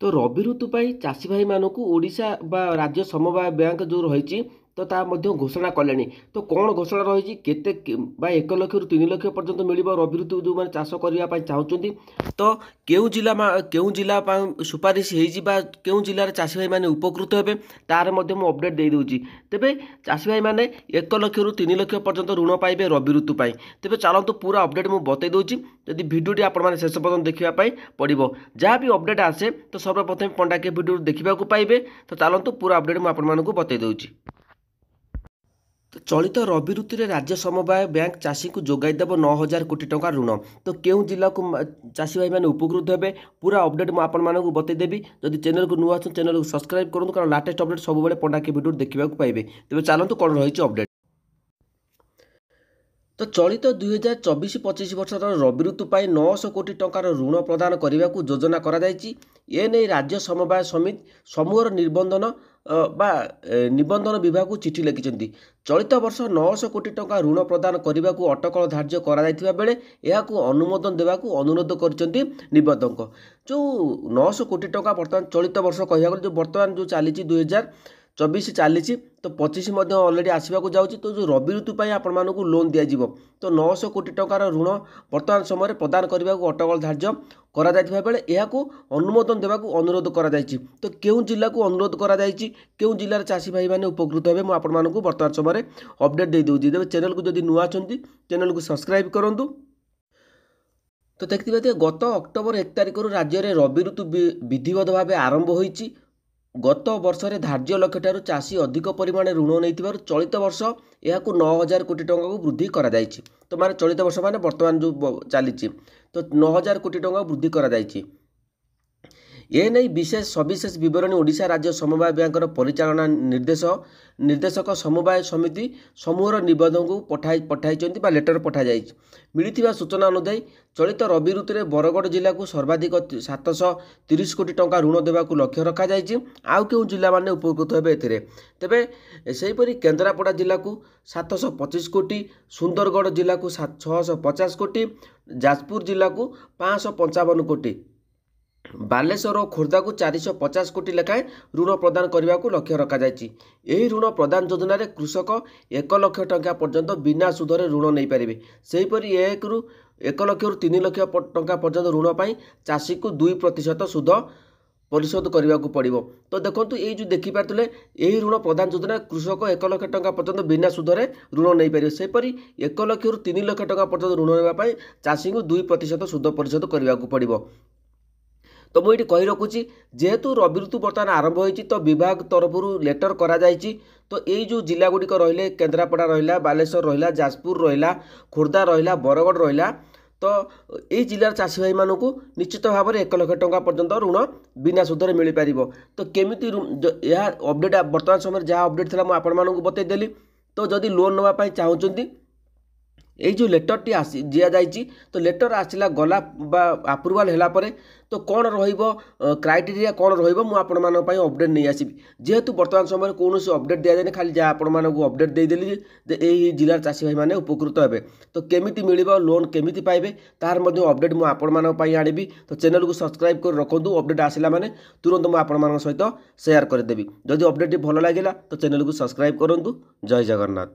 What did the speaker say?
तो रबि ऋतु ପାଇଁ ଚାଷୀ ଭାଇମାନଙ୍କୁ ଓଡ଼ିଶା ବା ରାଜ୍ୟ ସମବାୟ ବ୍ୟାଙ୍କ ଯେଉଁ ରହିଛି ତ ତା ମଧ୍ୟ ଘୋଷଣା କଲେଣି। ତ କ'ଣ ଘୋଷଣା ରହିଛି କେତେ ବା 1 ଲକ୍ଷରୁ 3 ଲକ୍ଷ ପର୍ଯ୍ୟନ୍ତ ମିଳିବ ରବି ଋତୁ ଯେଉଁମାନେ ଚାଷ କରିବା ପାଇଁ ଚାହୁଁଛନ୍ତି। ତ କେଉଁ ଜିଲ୍ଲା ପାଇଁ ସୁପାରିଶ ହେଇଛି ବା କେଉଁ ଜିଲ୍ଲାରେ ଚାଷୀ ଭାଇମାନେ ଉପକୃତ ହେବେ ତାର ମଧ୍ୟ ମୁଁ ଅପଡ଼େଟ୍ ଦେଇଦେଉଛି। ତେବେ ଚାଷୀ ଭାଇମାନେ 1 ଲକ୍ଷରୁ 3 ଲକ୍ଷ ପର୍ଯ୍ୟନ୍ତ ଋଣ ପାଇବେ ରବି ଋତୁ ପାଇଁ। ତେବେ ଚାଲନ୍ତୁ ପୁରା ଅପଡ଼େଟ୍ ମୁଁ ବତେଇ ଦେଉଛି, ଯଦି ଭିଡ଼ିଓଟି ଆପଣମାନେ ଶେଷ ପର୍ଯ୍ୟନ୍ତ ଦେଖିବା ପାଇଁ ପଡ଼ିବ। ଯାହା ବି ଅପଡ଼େଟ୍ ଆସେ ତ ସର୍ବପ୍ରଥମେ ପଣ୍ଡାକେ ଭିଡ଼ିଓ ଦେଖିବାକୁ ପାଇବେ। ତ ଚାଲନ୍ତୁ ପୁରା ଅପଡ଼େଟ୍ ମୁଁ ଆପଣମାନଙ୍କୁ ବତେଇ ଦେଉଛି। ତ ଚଳିତ ରବି ଋତୁରେ ରାଜ୍ୟ ସମବାୟ ବ୍ୟାଙ୍କ ଚାଷୀଙ୍କୁ ଯୋଗାଇ ଦେବ 9,000 କୋଟି ଟଙ୍କା ଋଣ। ତ କେଉଁ ଜିଲ୍ଲାକୁ ଚାଷୀ ଭାଇମାନେ ଉପକୃତ ହେବେ ପୁରା ଅପଡ଼େଟ୍ ମୁଁ ଆପଣମାନଙ୍କୁ ବତେଇଦେବି। ଯଦି ଚ୍ୟାନେଲକୁ ନୂଆ ଅଛନ୍ତି ଚ୍ୟାନେଲକୁ ସବସ୍କ୍ରାଇବ୍ କରନ୍ତୁ, କାରଣ ଲାଟେଷ୍ଟ ଅପଡ଼େଟ୍ ସବୁବେଳେ ପଣ୍ଡାକେ ଭିଡ଼ିଓ ଦେଖିବାକୁ ପାଇବେ। ତେବେ ଚାଲନ୍ତୁ କ'ଣ ରହିଛି ଅପଡ଼େଟ୍। ତ ଚଳିତ 2024-25 ବର୍ଷର ରବି ଋତୁ ପାଇଁ 900 କୋଟି ଟଙ୍କାର ଋଣ ପ୍ରଦାନ କରିବାକୁ ଯୋଜନା କରାଯାଇଛି। ଏନେଇ ରାଜ୍ୟ ସମବାୟ ସମିତି ସମୂହର ନିବନ୍ଧନ ବିଭାଗକୁ ଚିଠି ଲେଖିଛନ୍ତି। ଚଳିତ ବର୍ଷ 900 କୋଟି ଟଙ୍କା ଋଣ ପ୍ରଦାନ କରିବାକୁ ଅଟକଳ ଧାର୍ଯ୍ୟ କରାଯାଇଥିବା ବେଳେ ଏହାକୁ ଅନୁମୋଦନ ଦେବାକୁ ଅନୁରୋଧ କରିଛନ୍ତି ନିବନ୍ଧକ। ଯେଉଁ 900 କୋଟି ଟଙ୍କା ବର୍ତ୍ତମାନ ଚଳିତ ବର୍ଷ କହିବାକୁ ଗଲେ ବର୍ତ୍ତମାନ ଯେଉଁ ଚାଲିଛି 2024 ଚାଲିଛି, ତ 25 ମଧ୍ୟ ଅଲରେଡ଼ି ଆସିବାକୁ ଯାଉଛି। ତ ଯେଉଁ ରବି ଋତୁ ପାଇଁ ଆପଣମାନଙ୍କୁ ଲୋନ୍ ଦିଆଯିବ, ତ 900 କୋଟି ଟଙ୍କାର ଋଣ ବର୍ତ୍ତମାନ ସମୟରେ ପ୍ରଦାନ କରିବାକୁ ଅଟକଳ ଧାର୍ଯ୍ୟ କରାଯାଇଥିବା ବେଳେ ଏହାକୁ ଅନୁମୋଦନ ଦେବାକୁ ଅନୁରୋଧ କରାଯାଇଛି। ତ କେଉଁ ଜିଲ୍ଲାକୁ ଅନୁରୋଧ କରାଯାଇଛି, କେଉଁ ଜିଲ୍ଲାର ଚାଷୀ ଭାଇମାନେ ଉପକୃତ ହେବେ ମୁଁ ଆପଣମାନଙ୍କୁ ବର୍ତ୍ତମାନ ସମୟରେ ଅପଡ଼େଟ୍ ଦେଇଦେଉଛି। ତେବେ ଚ୍ୟାନେଲକୁ ଯଦି ନୂଆ ଅଛନ୍ତି ଚ୍ୟାନେଲକୁ ସବସ୍କ୍ରାଇବ୍ କରନ୍ତୁ। ତ ଦେଖିଥିବେ ଯେ ଗତ ଅକ୍ଟୋବର 1 ତାରିଖରୁ ରାଜ୍ୟରେ ରବି ଋତୁ ବିଧିବଦ୍ଧ ଭାବେ ଆରମ୍ଭ ହୋଇଛି। ଗତ ବର୍ଷରେ ଧାର୍ଯ୍ୟ ଲକ୍ଷ୍ୟଠାରୁ ଚାଷୀ ଅଧିକ ପରିମାଣରେ ଋଣ ନେଇଥିବାରୁ ଚଳିତ ବର୍ଷ ଏହାକୁ 9,000 କୋଟି ଟଙ୍କାକୁ ବୃଦ୍ଧି କରାଯାଇଛି। ତ ମାନେ ଚଳିତ ବର୍ଷ ମାନେ ବର୍ତ୍ତମାନ ଯେଉଁ ଚାଲିଛି ତ 9,000 କୋଟି ଟଙ୍କା ବୃଦ୍ଧି କରାଯାଇଛି। ଏନେଇ ସବିଶେଷ ବିବରଣୀ ଓଡ଼ିଶା ରାଜ୍ୟ ସମବାୟ ବ୍ୟାଙ୍କର ପରିଚାଳନା ନିର୍ଦ୍ଦେଶକ ସମବାୟ ସମିତି ସମୂହର ନିବନ୍ଧକଙ୍କୁ ପଠାଇଛନ୍ତି ବା ଲେଟର ପଠାଯାଇଛି। ମିଳିଥିବା ସୂଚନା ଅନୁଯାୟୀ ଚଳିତ ରବି ଋତୁରେ ବରଗଡ଼ ଜିଲ୍ଲାକୁ ସର୍ବାଧିକ 730 କୋଟି ଟଙ୍କା ଋଣ ଦେବାକୁ ଲକ୍ଷ୍ୟ ରଖାଯାଇଛି। ଆଉ କେଉଁ ଜିଲ୍ଲାମାନେ ଉପକୃତ ହେବେ ଏଥିରେ? ତେବେ ସେହିପରି କେନ୍ଦ୍ରାପଡ଼ା ଜିଲ୍ଲାକୁ 725 କୋଟି, ସୁନ୍ଦରଗଡ଼ ଜିଲ୍ଲାକୁ 650 କୋଟି, ଯାଜପୁର ଜିଲ୍ଲାକୁ 555 କୋଟି, ବାଲେଶ୍ୱର ଓ ଖୋର୍ଦ୍ଧାକୁ 450 କୋଟି ଲେଖାଏଁ ଋଣ ପ୍ରଦାନ କରିବାକୁ ଲକ୍ଷ୍ୟ ରଖାଯାଇଛି। ଏହି ଋଣ ପ୍ରଦାନ ଯୋଜନାରେ କୃଷକ 1 ଲକ୍ଷ ଟଙ୍କା ପର୍ଯ୍ୟନ୍ତ ବିନା ସୁଧରେ ଋଣ ନେଇପାରିବେ। ସେହିପରି 1 ଲକ୍ଷରୁ 3 ଲକ୍ଷ ଟଙ୍କା ପର୍ଯ୍ୟନ୍ତ ଋଣ ପାଇଁ ଚାଷୀକୁ 2% ସୁଧ ପରିଶୋଧ କରିବାକୁ ପଡ଼ିବ। ତ ଦେଖନ୍ତୁ ଏଇ ଯେଉଁ ଦେଖିପାରୁଥିଲେ ଏହି ଋଣ ପ୍ରଦାନ ଯୋଜନା କୃଷକ 1 ଲକ୍ଷ ଟଙ୍କା ପର୍ଯ୍ୟନ୍ତ ବିନା ସୁଧରେ ଋଣ ନେଇପାରିବେ। ସେହିପରି 1 ଲକ୍ଷରୁ 3 ଲକ୍ଷ ଟଙ୍କା ପର୍ଯ୍ୟନ୍ତ ଋଣ ନେବା ପାଇଁ ଚାଷୀଙ୍କୁ 2% ସୁଧ ପରିଶୋଧ କରିବାକୁ ପଡ଼ିବ। ତ ମୁଁ ଏଠି କହି ରଖୁଛି, ଯେହେତୁ ରବି ଋତୁ ବର୍ତ୍ତମାନ ଆରମ୍ଭ ହୋଇଛି ତ ବିଭାଗ ତରଫରୁ ଲେଟର କରାଯାଇଛି। ତ ଏଇ ଯେଉଁ ଜିଲ୍ଲାଗୁଡ଼ିକ ରହିଲେ କେନ୍ଦ୍ରାପଡ଼ା ରହିଲା, ବାଲେଶ୍ୱର ରହିଲା, ଯାଜପୁର ରହିଲା, ଖୋର୍ଦ୍ଧା ରହିଲା, ବରଗଡ଼ ରହିଲା, ତ ଏଇ ଜିଲ୍ଲାର ଚାଷୀ ଭାଇମାନଙ୍କୁ ନିଶ୍ଚିତ ଭାବରେ 1 ଲକ୍ଷ ଟଙ୍କା ପର୍ଯ୍ୟନ୍ତ ଋଣ ବିନା ସୁଧରେ ମିଳିପାରିବ। ତ କେମିତି ଏହା ଅପଡ଼େଟ୍ ବର୍ତ୍ତମାନ ସମୟରେ ଯାହା ଅପଡ଼େଟ୍ ଥିଲା ମୁଁ ଆପଣମାନଙ୍କୁ ବତେଇଦେଲି। ତ ଯଦି ଲୋନ୍ ନେବା ପାଇଁ ଚାହୁଁଛନ୍ତି এই যে লেটরটি দিয়াযাইছি, তো লেটর আসিলা গলা বা আপ্রুভাল হেলা পরে তো কোণ রহিব ক্রাইটেরিয়া কোণ রহিব মু আপনার অপডেট নিয়ে আসবি। যেহেতু বর্তমান সময় কৌশি অপডেট দিয়াযায়নি, খালি যা আপনার অপডেট দেইদেলি যে এই জেলার চাষী ভাই মানে উপকৃত হবে। তো কেমিতি মিলিব লোন কেমিতি পাইবে তার মধ্যে অপডেট মু আপনার আনিবি। তো চ্যানেলকে সবসক্রাইব করে রাখন্তু, অপডেট আসিলা মানে তুরন্ত মু আপনার সহিত সেয়ার করেদেবি। যদি অপডেটটি ভালো লাগিলা তো চ্যানেলকে সবসক্রাইব করন্তু। জয় জগন্নাথ।